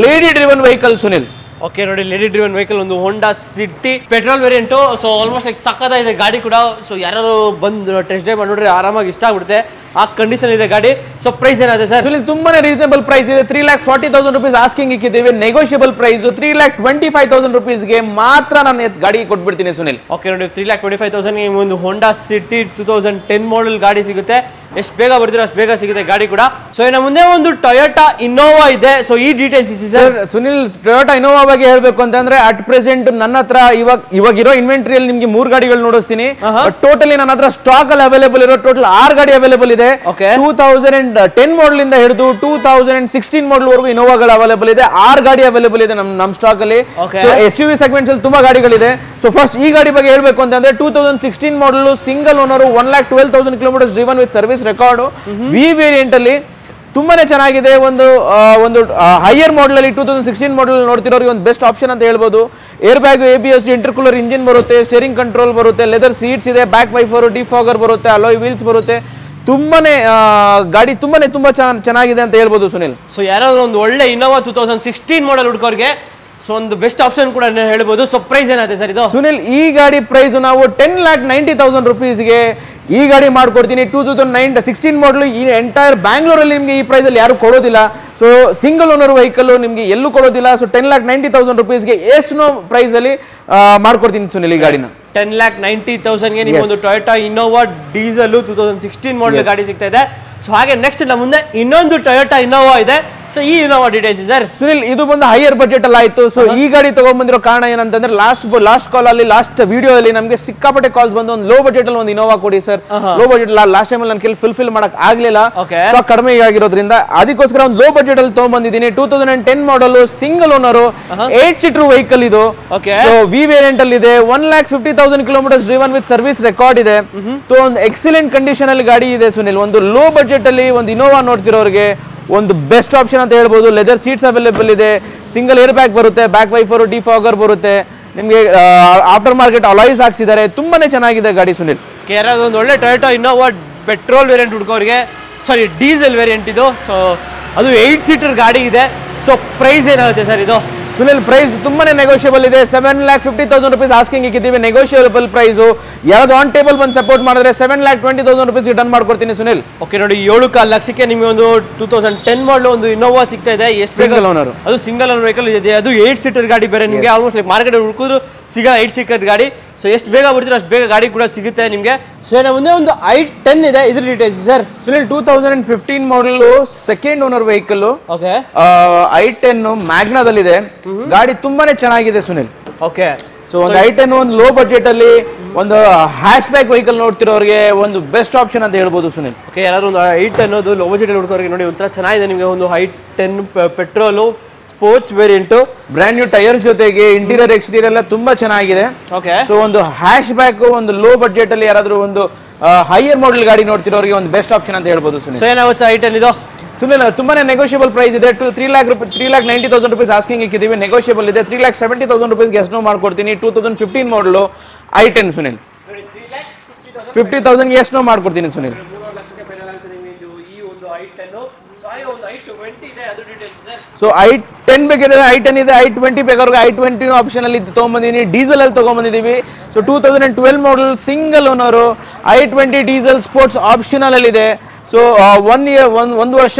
Lady driven vehicle Sunil. Okay ನೋಡಿ, ಲೇಡಿ ಡ್ರಿವನ್ ವೆಹಿಕಲ್, ಒಂದು Honda City petrol variant. So almost like ಸಕ್ಕತ್ತಾಗಿದೆ ಗಾಡಿ ಕೂಡ. ಸೊ ಯಾರು ಬಂದು ಟೆಸ್ಟ್ ಡ್ರೈವ್ ಮಾಡಿ ನೋಡ್ರಿ ಆರಾಮಾಗಿ ಇಷ್ಟ ಆಗ್ಬಿಡುತ್ತೆ, ಆ ಕಂಡೀಷನ್ ಇದೆ ಗಾಡಿ. ಸೊ ಪ್ರೈಸ್ ಏನಾಗಿದೆ ಸರ್? ಸುನಿಲ್ ತುಂಬಾನೇ ರೀಸನಬಲ್ ಪ್ರೈಸ್ ಇದೆ. 3,40,000 rupees ಆಸ್ಕಿಂಗ್ ಇಕ್ಕಿದ್ದೀವಿ. ನೆಗೋಷಿಯಬಲ್ ಪ್ರೈಸ್ 3,25,000 rupeesಗೆ ಮಾತ್ರ ನಾನು ಗಾಡಿ ಕೊಟ್ಬಿಡ್ತೀನಿ ಸುನಿಲ್. ಓಕೆ ನೋಡಿ, 3,25,000 ಒಂದು ಹೋಂಡಾ ಸಿಟಿ 2010 ಮಾಡೆಲ್ ಗಾಡಿ ಸಿಗುತ್ತೆ. ಎಷ್ಟು ಬೇಗ ಬರ್ತೀರೋ ಅಷ್ಟು ಬೇಗ ಸಿಗುತ್ತೆ ಗಾಡಿ ಕೂಡ. ಸೊ ಇನ್ನು ಮುಂದೆ ಒಂದು ಟೊಯೋಟಾ ಇನೋವಾ ಇದೆ. ಸೊ ಈ ಡೀಟೇಲ್ಸ್ ಇದೆ ಸರ್. ಸುನಿಲ್, ಟೊಯೋಟಾ ಇನೋವಾ ಬಗ್ಗೆ ಹೇಳ್ಬೇಕು ಅಂತಂದ್ರೆ ಅಟ್ ಪ್ರೆಸೆಂಟ್ ನನ್ನ ಹತ್ರ ಇವಾಗ ಇರೋ ಇನ್ವೆಂಟ್ರಿಯಲ್ಲಿ ನಿಮ್ಗೆ 3 ಗಾಡಿಗಳು ನೋಡಿಸ್ತೀನಿ. ಟೋಟಲಿ ನನ್ನ ಹತ್ರ ಸ್ಟಾಕ್ ಅಲ್ಲಿ ಅವೈಲೇಬಲ್ ಇರೋ ಟೋಟಲ್ 6 ಗಾಡಿ ಅವೈಲೇಬಲ್ ಇದೆ. 2010 ಮಾಡೆಲ್ ಇಂದ ಹಿಡಿದು 2016 ಮಾಡೆಲ್ ವರೆಗೂ ಇನೋವಾಗಳು ಅವೈಲೇಬಲ್ ಇದೆ. 6 ಗಾಡಿ ಅವೈಲೇಬಲ್ ಇದೆ ನಮ್ ಸ್ಟಾಕ್ ಅಲ್ಲಿ. SUV ಸೆಗ್ಮೆಂಟ್ಸ್ ಅಲ್ಲಿ ತುಂಬಾ ಗಾಡಿಗಳಿದೆ. ಸೊ ಫಸ್ಟ್ ಈ ಗಾಡಿ ಬಗ್ಗೆ ಹೇಳ್ಬೇಕು ಅಂತಂದ್ರೆ 2016 model single owner 1,12,000 kilometers driven with service record. V variant ಅಲ್ಲಿ ತುಂಬಾನೇ ಚೆನ್ನಾಗಿದೆ. ಒಂದು ಹೈಯರ್ ಮಾಡೆಲ್ ಅಲ್ಲಿ 2016 ಮಾಡೆಲ್ ನೋಡ್ತಿರೋರಿಗೆ ಒಂದು ಬೆಸ್ಟ್ ಆಪ್ಷನ್ ಅಂತ ಹೇಳ್ಬೋದು. ಏರ್ ಬ್ಯಾಗ್, ABS, ಇಂಟರ್ಕೂಲರ್ ಇಂಜಿನ್ ಬರುತ್ತೆ, ಸ್ಟೇರಿಂಗ್ ಕಂಟ್ರೋಲ್ ಬರುತ್ತೆ, ಲೆದರ್ ಸೀಟ್ಸ್ ಇದೆ, ಬ್ಯಾಕ್ ವೈಫರ್, ಡಿಫಾಗರ್ ಬರುತ್ತೆ, ಅಲಾಯ್ ವೀಲ್ಸ್ ಬರುತ್ತೆ. ತುಂಬಾನೇ ಗಾಡಿ ತುಂಬಾ ಚೆನ್ನಾಗಿದೆ ಅಂತ ಹೇಳ್ಬೋದು ಸುನಿಲ್. ಸೊ ಯಾರಾದ್ರೂ ಒಂದು ಒಳ್ಳೆ ಇನೋವಾ 2016 ಮಾಡೆಲ್ ಹುಡುಕೋರಿಗೆ ಸೊ ಒಂದು ಬೆಸ್ಟ್ ಆಪ್ಷನ್ ಕೂಡ ಹೇಳ್ಬೋದು. ಸೊ ಪ್ರೈಸ್ ಏನಾಗುತ್ತೆ ಸರ್ ಇದು? ಸುನಿಲ್, ಈ ಗಾಡಿ ಪ್ರೈಸ್ ನಾವು 10,90,000 rupeesಗೆ ಈ ಗಾಡಿ ಮಾಡ್ಕೊಡ್ತೀನಿ. 2016 ಮಾಡೆಲ್. ಈ ಎಂಟೈರ್ ಬ್ಯಾಂಗ್ಳೂರಲ್ಲಿ ನಿಮ್ಗೆ ಈ ಪ್ರೈಸ್ ಅಲ್ಲಿ ಯಾರು ಕೊಡೋದಿಲ್ಲ. ಸೊ ಸಿಂಗಲ್ ಓನರ್ ವೆಹಿಕಲ್ ನಿಮ್ಗೆ ಎಲ್ಲೂ ಕೊಡೋದಿಲ್ಲ. ಸೊ 10,90,000 rupeesಗೆ ಎಷ್ಟು ಪ್ರೈಸ್ ಅಲ್ಲಿ ಮಾಡ್ಕೊಡ್ತೀನಿ ಸುನಿಲ್ ಈ ಗಾಡಿನ. 10,90,000ಗೆ ನಿಮ್ಗೆ ಒಂದು ಟೊಯೋಟಾ ಇನೋವಾ ಡೀಸೆಲ್ 2016 ಮಾಡೆಲ್ ಗಾಡಿ ಸಿಗ್ತಾ ಇದೆ. ಸೊ ಹಾಗೆ ನೆಕ್ಸ್ಟ್ ನಮ್ಮ ಮುಂದೆ ಇನ್ನೊಂದು ಟೊಯೋಟಾ ಇನೋವಾ ಇದೆ. ಸೊ ಈ ಇನೋವಾ ಡೀಟೇಲ್ಸ್ ಸರ್. ಸುನಿಲ್, ಇದು ಬಂದು ಹೈಯರ್ ಬಜೆಟ್ ಅಲ್ಲಿ ಆಯ್ತು. ಸೊ ಈ ಗಾಡಿ ತಗೊಂಡ್ಬಂದಿರೋ ಕಾರಣ ಏನಂತಂದ್ರೆ ಲಾಸ್ಟ್ ಕಾಲ್ ಅಲ್ಲಿ ಲಾಸ್ಟ್ ವಿಡಿಯೋ ಅಲ್ಲಿ ನಮಗೆ ಸಿಕ್ಕಾಪಟ್ಟೆ ಕಾಲ್ಸ್ ಬಂದು ಒಂದು ಲೋ ಬಜೆಟ್ ಅಲ್ಲಿ ಒಂದು ಇನೋವಾ ಕೊಡಿ sir. Low budget last time ಅಲ್ಲಿ ನನ್ನ ಕೆಲಸ ಫುಲ್ಫಿಲ್ ಮಾಡಕ್ ಆಗ್ಲಿಲ್ಲ, ಸೊ ಕಡಿಮೆ ಆಗಿರೋದ್ರಿಂದ ಅದಕ್ಕೋಸ್ಕರ ಒಂದು ಲೋ ಬಜೆಟ್ ಅಲ್ಲಿ ತಗೊಂಡ್ಬಂದಿದ್ದೀನಿ. 2010 model single owner 8 seater vehicle ಇದು. ಸೊ ವಿ ವೇರಿಯಂಟ್ ಅಲ್ಲಿ ಇದೆ. 1,50,000 kilometers driven with service record ಇದೆ. ಸೊ ಒಂದು ಎಕ್ಸಲೆಂಟ್ ಕಂಡೀಷನ್ ಅಲ್ಲಿ ಗಾಡಿ ಇದೆ ಸುನಿಲ್. ಒಂದು ಲೋ ಬಜೆಟ್ ಅಲ್ಲಿ ಒಂದು ಇನೋವಾ ನೋಡ್ತಿರೋರಿಗೆ ಒಂದು ಬೆಸ್ಟ್ ಆಪ್ಷನ್ ಅಂತ ಹೇಳ್ಬೋದು. ಲೆದರ್ ಸೀಟ್ಸ್ ಅವೈಲೇಬಲ್ ಇದೆ, ಸಿಂಗಲ್ ಏರ್ ಬ್ಯಾಗ್ ಬರುತ್ತೆ, ಬ್ಯಾಕ್ ವೈಫರ್, ಡಿಫಾಗರ್ ಬರುತ್ತೆ, ನಿಮಗೆ ಆಫ್ಟರ್ ಮಾರ್ಕೆಟ್ ಅಲಾಯ್ಸ್ ಹಾಕ್ಸಿದ್ದಾರೆ. ತುಂಬಾನೇ ಚೆನ್ನಾಗಿದೆ ಗಾಡಿ ಸುನಿಲ್. ಯಾರಾದ್ರೂ ಒಂದು ಒಳ್ಳೆ ಟೊಯೋಟಾ ಇನೋವಾ ಪೆಟ್ರೋಲ್ ವೇರಿಯಂಟ್ ಹುಡುಕೋರಿಗೆ, ಸಾರಿ ಡೀಸೆಲ್ ವೇರಿಯಂಟ್ ಇದು. ಸೊ ಅದು 8 ಸೀಟರ್ ಗಾಡಿ ಇದೆ. ಸೊ ಪ್ರೈಸ್ ಏನಾಗುತ್ತೆ ಸರ್ ಇದು? ಸುನಿಲ್, ಪ್ರೈಸ್ ತುಂಬಾನೇ ನೆಗೋಷಿಯಬಲ್ ಇದೆ. 7,50,000 rupees ಆಸ್ಕಿಂಗ್ ಇಕ್ಕಿದ್ದೀವಿ. Negotiable price. ಯಾರಾದ್ರೂ ಆನ್ ಟೇಬಲ್ ಬಂದು ಸಪೋರ್ಟ್ ಮಾಡಿದ್ರೆ 7,20,000 rupees ಡನ್ ಮಾಡ್ಕೊಡ್ತೀನಿ ಸುನಿಲ್. ಓಕೆ ನೋಡಿ, 7.5 ಲಕ್ಷಕ್ಕೆ ನಿಮಗೆ ಒಂದು 2010 ಮಾಡಲ್ ಒಂದು ಇನೋವಾ ಸಿಗ್ತಾ ಇದೆ. ಸಿಂಗಲ್ ಓನರ್, ಅದು ಸಿಂಗಲ್ ಓನರ್ ವೆಹಿಕಲ್ ಇದೆ. ಅದು 8 ಸೀಟರ್ ಗಾಡಿ ಬೇರೆ ನಿಮಗೆ. ಆಲ್ಮೋಸ್ಟ್ ಲೈಕ್ ಮಾರ್ಕೆಟ್ ಹುಡುಕಿದ್ರು ಸಿಗ 8 ಸೀಟರ್ ಗಾಡಿ. ಸೊ ಎಷ್ಟು ಬೇಗ ಬರ್ತೀರೋ ಅಷ್ಟು ಬೇಗ ಗಾಡಿ ಕೂಡ ಸಿಗುತ್ತೆ ನಿಮಗೆ. ಸೊ ಮುಂದೆ ಒಂದು i10 ಇದೆ, ಇದ್ರ details sir. Sunil, 2015 model second owner vehicle. Okay, i10 ಮ್ಯಾಗ್ನಾದಲ್ಲಿದೆ. ಗಾಡಿ ತುಂಬಾನೇ ಚೆನ್ನಾಗಿದೆ ಸುನಿಲ್. ಓಕೆ, ಸೊ ಒಂದು i10 ಒಂದು ಲೋ ಬಜೆಟ್ ಅಲ್ಲಿ ಒಂದು ಹ್ಯಾಶ್ ಬ್ಯಾಕ್ ವೆಹಿಕಲ್ ನೋಡ್ತಿರೋರಿಗೆ ಒಂದು ಬೆಸ್ಟ್ ಆಪ್ಷನ್ ಅಂತ ಹೇಳ್ಬೋದು ಸುನಿಲ್. ಓಕೆ, ಯಾರಾದ್ರೂ ಒಂದು i10 ಅನ್ನೋದು ಲೋ ಬಜೆಟ್ ಹುಡುಕೋರಿಗೆ ನೋಡಿ ಒಂಥರ ಚೆನ್ನಾಗಿದೆ ನಿಮಗೆ. ಒಂದು i10 petrol sports variant, brand new tyres ಜೊತೆಗೆ ಇಂಟೀರಿಯರ್ ಎಕ್ಸ್ಟೀರಿಯರ್ ಎಲ್ಲ ತುಂಬಾ ಚೆನ್ನಾಗಿದೆ. ಓಕೆ, ಸೊ ಒಂದು ಹ್ಯಾಶ್ ಬ್ಯಾಕ್ ಒಂದು ಲೋ ಬಜೆಟ್ ಅಲ್ಲಿ ಯಾರಾದ್ರೂ ಒಂದು ಹೈಯರ್ ಮಾಡೆಲ್ ಗಾಡಿ ನೋಡ್ತಿರೋರಿಗೆ ಒಂದು ಬೆಸ್ಟ್ ಆಪ್ಷನ್ ಅಂತ ಹೇಳ್ಬೋದು ಸುನಿಲ್. ಸೊ ಏನಾಗುತ್ತೆ i10 ಇದು? ಸುನಿಲ್ ತುಂಬಾನೇ ನೆಗೋಷಿಯಬಲ್ ಪ್ರೈಸ್ ಇದೆ. 3,90,000 rupees ಆಸ್ಕಿಂಗ್ ಇಕ್ಕಿದ್ದೀವಿ, ನೆಗೋಷಿಯಬಲ್ ಇದೆ. 3,70,000 rupees ಗೆ ಎಷ್ಟು ಮಾಡ್ಕೊಡ್ತೀನಿ. 2015 ಮಾಡಲು i10 ಸುನಿಲ್. 50,000 ಎಷ್ಟು ಮಾಡ್ಕೊಡ್ತೀನಿ ಸುನಿಲ್. ಸೊ i10 ಬೇಕಿದ್ರೆ i10 ಇದೆ, i20 ಬೇಕಾದ್ರೆ i20 ಆಪ್ಷನ್ ಅಲ್ಲಿ ತಗೊಂಡ್ಬಂದಿದ್ದೀನಿ. ಡೀಸೆಲ್ ಅಲ್ಲಿ ತಗೊಂಡ್ಬಂದಿದ್ದೀವಿ. So 2012 model single owner, i20 diesel sports optional ಅಲ್ಲಿ ಇದೆ. ಸೊ 1 year ಒಂದು ವರ್ಷ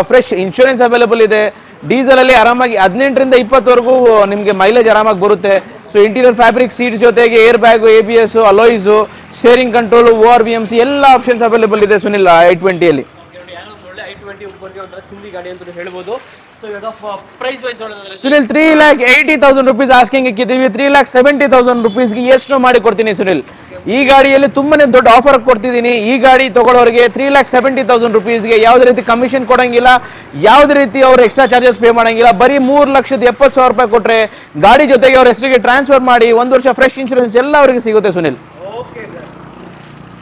ಫ್ರೆಶ್ ಇನ್ಶೂರೆನ್ಸ್ ಅವೈಲೇಬಲ್ ಇದೆ. ಡೀಸೆಲ್ ಅಲ್ಲಿ ಆರಾಮಾಗಿ 18ರಿಂದ 20ವರೆಗೂ ನಿಮಗೆ ಮೈಲೇಜ್ ಆರಾಮಾಗಿ ಬರುತ್ತೆ. ಸೊ ಇಂಟೀರಿಯರ್ ಫ್ಯಾಬ್ರಿಕ್ ಸೀಟ್ ಜೊತೆಗೆ air bag, ABS, alloys, steering control, ORVMC ಎಲ್ಲ ಆಪ್ಷನ್ಸ್ ಅವೈಲೇಬಲ್ ಇದೆ ಸುನಿಲ್ i20 ಅಲ್ಲಿ. ಸುನಿಲ್ 3,80,000 rupees ಆಸ್ಕಿಂಗ್ ಇಕ್ಕಿದ್ದೀವಿ. 3,70,000 rupees ಗೆ ಎಷ್ಟು ಮಾಡಿ ಕೊಡ್ತೀನಿ ಸುನಿಲ್. ಈ ಗಾಡಿಯಲ್ಲಿ ತುಂಬಾನೇ ದೊಡ್ಡ ಆಫರ್ ಕೊಡ್ತಿದ್ದೀನಿ. ಈ ಗಾಡಿ ತಗೊಳ್ಳೋರಿಗೆ 3,70,000 rupees ಗೆ ಯಾವುದೇ ರೀತಿ ಕಮಿಷನ್ ಕೊಡಂಗಿಲ್ಲ, ಯಾವುದೇ ರೀತಿ ಅವ್ರು ಎಕ್ಸ್ಟ್ರಾ ಚಾರ್ಜಸ್ ಪೇ ಮಾಡಂಗಿಲ್ಲ. ಬರೀ 3,70,000 ರೂಪಾಯಿ ಕೊಟ್ರೆ ಗಾಡಿ ಜೊತೆಗೆ ಅವ್ರ ಹೆಸರಿಗೆ ಟ್ರಾನ್ಸ್ಫರ್ ಮಾಡಿ 1 ವರ್ಷ ಫ್ರೆಶ್ ಇನ್ಶೂರೆನ್ಸ್ ಎಲ್ಲ ಅವರಿಗೆ ಸಿಗುತ್ತೆ ಸುನಿಲ್.